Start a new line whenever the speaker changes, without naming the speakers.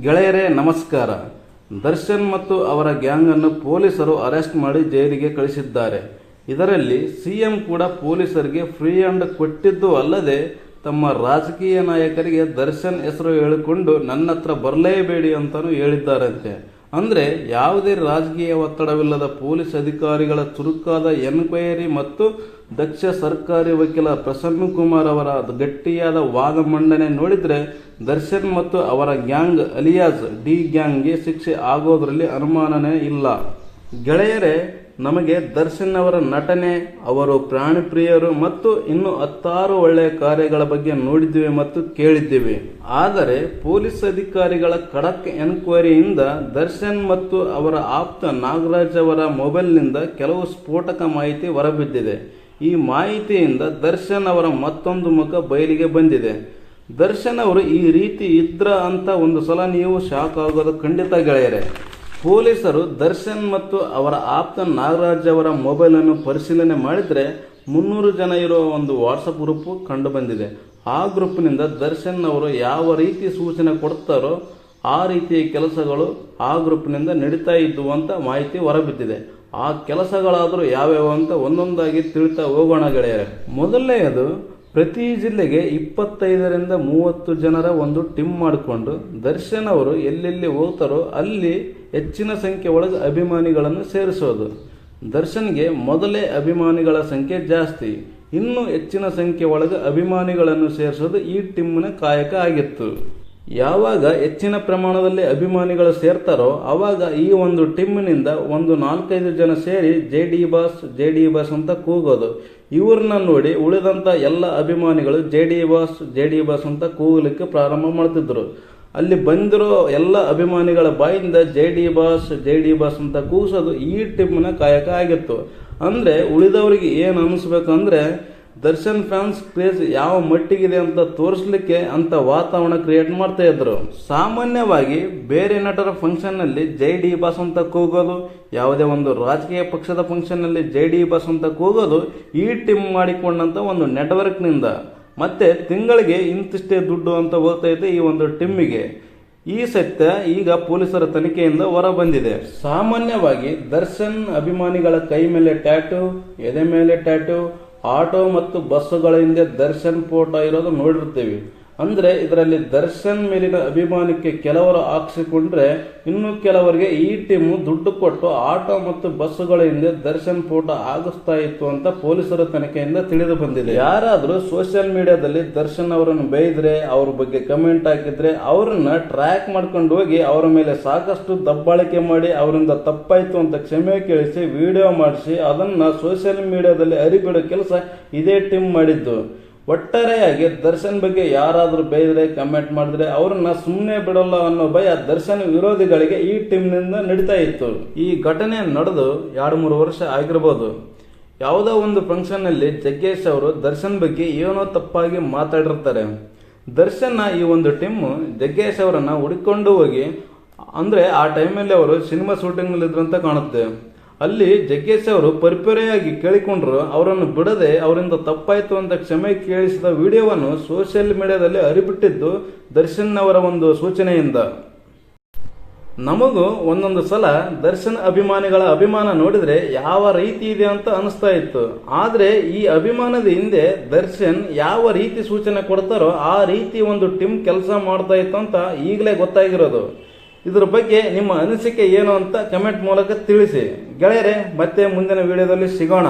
ಗೆಳೆಯರೇ ನಮಸ್ಕಾರ. ದರ್ಶನ್ ಮತ್ತು ಅವರ ಗ್ಯಾಂಗ್ ಅನ್ನು ಪೊಲೀಸರು ಅರೆಸ್ಟ್ ಮಾಡಿ ಜೈಲಿಗೆ ಕಳಿಸಿದ್ದಾರೆ. ಇದರಲ್ಲಿ ಸಿಎಂ ಕೂಡ ಪೊಲೀಸರಿಗೆ ಫ್ರೀ ಹ್ಯಾಂಡ್ ಕೊಟ್ಟಿದ್ದು ಅಲ್ಲದೆ ತಮ್ಮ ರಾಜಕೀಯ ನಾಯಕರಿಗೆ ದರ್ಶನ್ ಹೆಸರು ಹೇಳಿಕೊಂಡು ನನ್ನ ಹತ್ರ ಬರಲೇಬೇಡಿ ಅಂತಾನೂ ಹೇಳಿದ್ದಾರಂತೆ. ಅಂದರೆ ಯಾವುದೇ ರಾಜಕೀಯ ಒತ್ತಡವಿಲ್ಲದ ಪೊಲೀಸ್ ಅಧಿಕಾರಿಗಳ ಚುರುಕಾದ ಎನ್ಕ್ವೈರಿ ಮತ್ತು ದಕ್ಷ ಸರ್ಕಾರಿ ವಕೀಲ ಪ್ರಸನ್ನ ಕುಮಾರ್ ಅವರ ಗಟ್ಟಿಯಾದ ವಾದ ಮಂಡನೆ ನೋಡಿದರೆ ದರ್ಶನ್ ಮತ್ತು ಅವರ ಗ್ಯಾಂಗ್ ಅಲಿಯಾಸ್ ಡಿ ಗ್ಯಾಂಗ್ಗೆ ಶಿಕ್ಷೆ ಆಗೋದ್ರಲ್ಲಿ ಅನುಮಾನನೇ ಇಲ್ಲ. ಗೆಳೆಯರೇ, ನಮಗೆ ದರ್ಶನ್ ಅವರ ನಟನೆ, ಅವರು ಪ್ರಾಣಿ ಪ್ರಿಯರು ಮತ್ತು ಇನ್ನು 10 ಒಳ್ಳೆಯ ಕಾರ್ಯಗಳ ಬಗ್ಗೆ ನೋಡಿದ್ದೇವೆ ಮತ್ತು ಕೇಳಿದ್ದೇವೆ. ಆದರೆ ಪೊಲೀಸ್ ಅಧಿಕಾರಿಗಳ ಖಡಕ್ ಎನ್ಕ್ವೈರಿಯಿಂದ ದರ್ಶನ್ ಮತ್ತು ಅವರ ಆಪ್ತ ನಾಗರಾಜ್ ಅವರ ಮೊಬೈಲ್ನಿಂದ ಕೆಲವು ಸ್ಫೋಟಕ ಮಾಹಿತಿ ಹೊರಬಿದ್ದಿದೆ. ಈ ಮಾಹಿತಿಯಿಂದ ದರ್ಶನ್ ಅವರ ಮತ್ತೊಂದು ಮುಖ ಬಯಲಿಗೆ ಬಂದಿದೆ. ದರ್ಶನ್ ಅವರು ಈ ರೀತಿ ಇದ್ರ ಅಂತ ಒಂದು ಸಲ ನೀವು ಶಾಕ್ ಆಗೋದು ಖಂಡಿತ ಗೆಳೆಯರೆ. ಪೊಲೀಸರು ದರ್ಶನ್ ಮತ್ತು ಅವರ ಆಪ್ತ ನಾಗರಾಜ್ ಅವರ ಮೊಬೈಲನ್ನು ಪರಿಶೀಲನೆ ಮಾಡಿದರೆ 300 ಜನ ಇರುವ ಒಂದು ವಾಟ್ಸಪ್ ಗ್ರೂಪ್ ಕಂಡು ಬಂದಿದೆ. ಆ ಗ್ರೂಪ್ನಿಂದ ದರ್ಶನ್ ಅವರು ಯಾವ ರೀತಿ ಸೂಚನೆ ಕೊಡ್ತಾರೋ ಆ ರೀತಿಯ ಕೆಲಸಗಳು ಆ ಗ್ರೂಪ್ನಿಂದ ನಡೀತಾ ಇದ್ವು ಅಂತ ಮಾಹಿತಿ ಹೊರಬಿದ್ದಿದೆ. ಆ ಕೆಲಸಗಳಾದರೂ ಯಾವ್ಯಾವ ಅಂತ ಒಂದೊಂದಾಗಿ ತಿಳಿತಾ ಹೋಗೋಣ ಗೆಳೆಯರೆ. ಮೊದಲನೆಯದು, ಪ್ರತಿ ಜಿಲ್ಲೆಗೆ 25ರಿಂದ 30 ಜನರ ಒಂದು ಟೀಮ್ ಮಾಡಿಕೊಂಡು ದರ್ಶನ್ ಅವರು ಎಲ್ಲೆಲ್ಲಿ ಹೋಗ್ತಾರೋ ಅಲ್ಲಿ ಹೆಚ್ಚಿನ ಸಂಖ್ಯೆ ಒಳಗೆ ಅಭಿಮಾನಿಗಳನ್ನು ಸೇರಿಸೋದು. ದರ್ಶನ್ಗೆ ಮೊದಲೇ ಅಭಿಮಾನಿಗಳ ಸಂಖ್ಯೆ ಜಾಸ್ತಿ, ಇನ್ನೂ ಹೆಚ್ಚಿನ ಸಂಖ್ಯೆ ಒಳಗೆ ಅಭಿಮಾನಿಗಳನ್ನು ಸೇರಿಸೋದು ಈ ಟೀಮ್ನ ಕಾಯಕ ಆಗಿತ್ತು. ಯಾವಾಗ ಹೆಚ್ಚಿನ ಪ್ರಮಾಣದಲ್ಲಿ ಅಭಿಮಾನಿಗಳು ಸೇರ್ತಾರೋ ಆವಾಗ ಈ ಒಂದು ಟೀಮ್ನಿಂದ ಒಂದು 4-5 ಜನ ಸೇರಿ ಜೆ ಡಿ ಬಾಸ್ ಅಂತ ಕೂಗೋದು. ಇವ್ರನ್ನ ನೋಡಿ ಉಳಿದಂಥ ಎಲ್ಲ ಅಭಿಮಾನಿಗಳು ಜೆ ಡಿ ಬಾಸ್ ಅಂತ ಕೂಗಲಿಕ್ಕೆ ಪ್ರಾರಂಭ ಮಾಡ್ತಿದ್ರು. ಅಲ್ಲಿ ಬಂದಿರೋ ಎಲ್ಲ ಅಭಿಮಾನಿಗಳ ಬಾಯಿಂದ ಜೆ ಡಿ ಬಾಸ್ ಅಂತ ಕೂಗಿಸೋದು ಈ ಟೀಮ್ನ ಕಾಯಕ ಆಗಿತ್ತು. ಅಂದರೆ ಉಳಿದವರಿಗೆ ಏನು ಅನ್ನಿಸ್ಬೇಕಂದ್ರೆ ದರ್ಶನ್ ಫ್ಯಾನ್ಸ್ ಕ್ರೇಜ್ ಯಾವ ಮಟ್ಟಿಗಿದೆ ಅಂತ ತೋರಿಸ್ಲಿಕ್ಕೆ ಅಂತ ವಾತಾವರಣ ಕ್ರಿಯೇಟ್ ಮಾಡ್ತಾ ಇದ್ರು. ಸಾಮಾನ್ಯವಾಗಿ ಬೇರೆ ನಟರ ಫಂಕ್ಷನ್ನಲ್ಲಿ ಜೈ ಡಿ ಬಾಸ್ ಅಂತ ಕೂಗೋದು, ಯಾವುದೇ ಒಂದು ರಾಜಕೀಯ ಪಕ್ಷದ ಫಂಕ್ಷನ್ನಲ್ಲಿ ಜೈ ಡಿ ಬಾಸ್ ಅಂತ ಕೂಗೋದು ಈ ಟೀಮ್ ಮಾಡಿಕೊಂಡಂತ ಒಂದು ನೆಟ್ವರ್ಕ್ನಿಂದ ಮತ್ತೆ ತಿಂಗಳಿಗೆ ಇಂತಿಷ್ಟೇ ದುಡ್ಡು ಅಂತ ಹೋಗ್ತೈತೆ ಈ ಒಂದು ಟೀಮಿಗೆ. ಈ ಸತ್ಯ ಈಗ ಪೊಲೀಸರ ತನಿಖೆಯಿಂದ ಹೊರ ಬಂದಿದೆ. ಸಾಮಾನ್ಯವಾಗಿ ದರ್ಶನ್ ಅಭಿಮಾನಿಗಳ ಕೈ ಮೇಲೆ ಟ್ಯಾಟೂ, ಎದೆ ಮೇಲೆ ಟ್ಯಾಟೂ, ಆಟೋ ಮತ್ತು ಬಸ್ಸುಗಳ ಹಿಂದೆ ದರ್ಶನ್ ಫೋಟೋ ಇರೋದು ನೋಡಿರ್ತೀವಿ. ಅಂದರೆ ಇದರಲ್ಲಿ ದರ್ಶನ್ ಮೇಲಿನ ಅಭಿಮಾನಕ್ಕೆ ಕೆಲವರು ಹಾಕಿಸಿಕೊಂಡ್ರೆ ಇನ್ನು ಕೆಲವರಿಗೆ ಈ ಟೀಮು ದುಡ್ಡು ಕೊಟ್ಟು ಆಟೋ ಮತ್ತು ಬಸ್ಸುಗಳ ಹಿಂದೆ ದರ್ಶನ್ ಫೋಟೋ ಆಗಿಸ್ತಾ ಇತ್ತು ಅಂತ ಪೊಲೀಸರ ತನಿಖೆಯಿಂದ ತಿಳಿದು ಬಂದಿದೆ. ಯಾರಾದರೂ ಸೋಷಿಯಲ್ ಮೀಡಿಯಾದಲ್ಲಿ ದರ್ಶನ್ ಅವರನ್ನು ಬೈದ್ರೆ, ಅವ್ರ ಬಗ್ಗೆ ಕಮೆಂಟ್ ಹಾಕಿದ್ರೆ ಅವರನ್ನ ಟ್ರ್ಯಾಕ್ ಮಾಡ್ಕೊಂಡು ಹೋಗಿ ಅವರ ಮೇಲೆ ಸಾಕಷ್ಟು ದಬ್ಬಾಳಿಕೆ ಮಾಡಿ ಅವರಿಂದ ತಪ್ಪಾಯ್ತು ಅಂತ ಕ್ಷಮೆ ಕೇಳಿಸಿ ವಿಡಿಯೋ ಮಾಡಿಸಿ ಅದನ್ನ ಸೋಷಿಯಲ್ ಮೀಡಿಯಾದಲ್ಲಿ ಹರಿಬಿಡೋ ಕೆಲಸ ಇದೇ ಟೀಮ್ ಮಾಡಿದ್ದು. ಒಟ್ಟಾರೆಯಾಗಿ ದರ್ಶನ್ ಬಗ್ಗೆ ಯಾರಾದರೂ ಬೈದ್ರೆ, ಕಮೆಂಟ್ ಮಾಡಿದ್ರೆ ಅವ್ರನ್ನ ಸುಮ್ಮನೆ ಬಿಡಲ್ಲ ಅನ್ನೋ ಭಯ ದರ್ಶನ್ ವಿರೋಧಿಗಳಿಗೆ ಈ ಟೀಮ್ನಿಂದ ನಡೀತಾ ಇತ್ತು. ಈ ಘಟನೆ ನಡೆದು 2-3 ವರ್ಷ ಆಗಿರ್ಬೋದು. ಯಾವುದೋ ಒಂದು ಫಂಕ್ಷನ್ನಲ್ಲಿ ಜಗ್ಗೇಶ್ ಅವರು ದರ್ಶನ್ ಬಗ್ಗೆ ಏನೋ ತಪ್ಪಾಗಿ ಮಾತಾಡಿರ್ತಾರೆ. ದರ್ಶನ್ನ ಈ ಒಂದು ಟೀಮು ಜಗ್ಗೇಶ್ ಅವರನ್ನ ಹುಡುಕೊಂಡು ಹೋಗಿ, ಅಂದರೆ ಆ ಟೈಮಲ್ಲಿ ಅವರು ಸಿನಿಮಾ ಶೂಟಿಂಗ್ನಲ್ಲಿ ಇದ್ರಂತ ಕಾಣುತ್ತೆ. ಅಲ್ಲಿ ಜಗ್ಗೇಶ್ ಅವರು ಪರಿಪರಿಯಾಗಿ ಕೇಳಿಕೊಂಡ್ರು. ಅವರನ್ನು ಬಿಡದೆ ಅವರಿಂದ ತಪ್ಪಾಯ್ತು ಅಂತ ಕ್ಷಮೆ ಕೇಳಿಸಿದ ವಿಡಿಯೋವನ್ನು ಸೋಷಿಯಲ್ ಮೀಡಿಯಾದಲ್ಲಿ ಹರಿಬಿಟ್ಟಿದ್ದು ದರ್ಶನ್ ಅವರ ಒಂದು ಸೂಚನೆಯಿಂದ. ನಮಗೂ ಒಂದೊಂದು ಸಲ ದರ್ಶನ್ ಅಭಿಮಾನಿಗಳ ಅಭಿಮಾನ ನೋಡಿದ್ರೆ ಯಾವ ರೀತಿ ಇದೆ ಅಂತ ಅನಿಸ್ತಾ ಇತ್ತು. ಆದರೆ ಈ ಅಭಿಮಾನದ ಹಿಂದೆ ದರ್ಶನ್ ಯಾವ ರೀತಿ ಸೂಚನೆ ಕೊಡ್ತಾರೋ ಆ ರೀತಿ ಒಂದು ಟೀಮ್ ಕೆಲಸ ಮಾಡ್ತಾ ಇತ್ತು ಅಂತ ಈಗಲೇ ಗೊತ್ತಾಗಿರೋದು. ಇದ್ರ ಬಗ್ಗೆ ನಿಮ್ಮ ಅನಿಸಿಕೆ ಏನು ಅಂತ ಕಮೆಂಟ್ ಮೂಲಕ ತಿಳಿಸಿ ಗೆಳೆಯರೆ. ಮತ್ತೆ ಮುಂದಿನ ವಿಡಿಯೋದಲ್ಲಿ ಸಿಗೋಣ.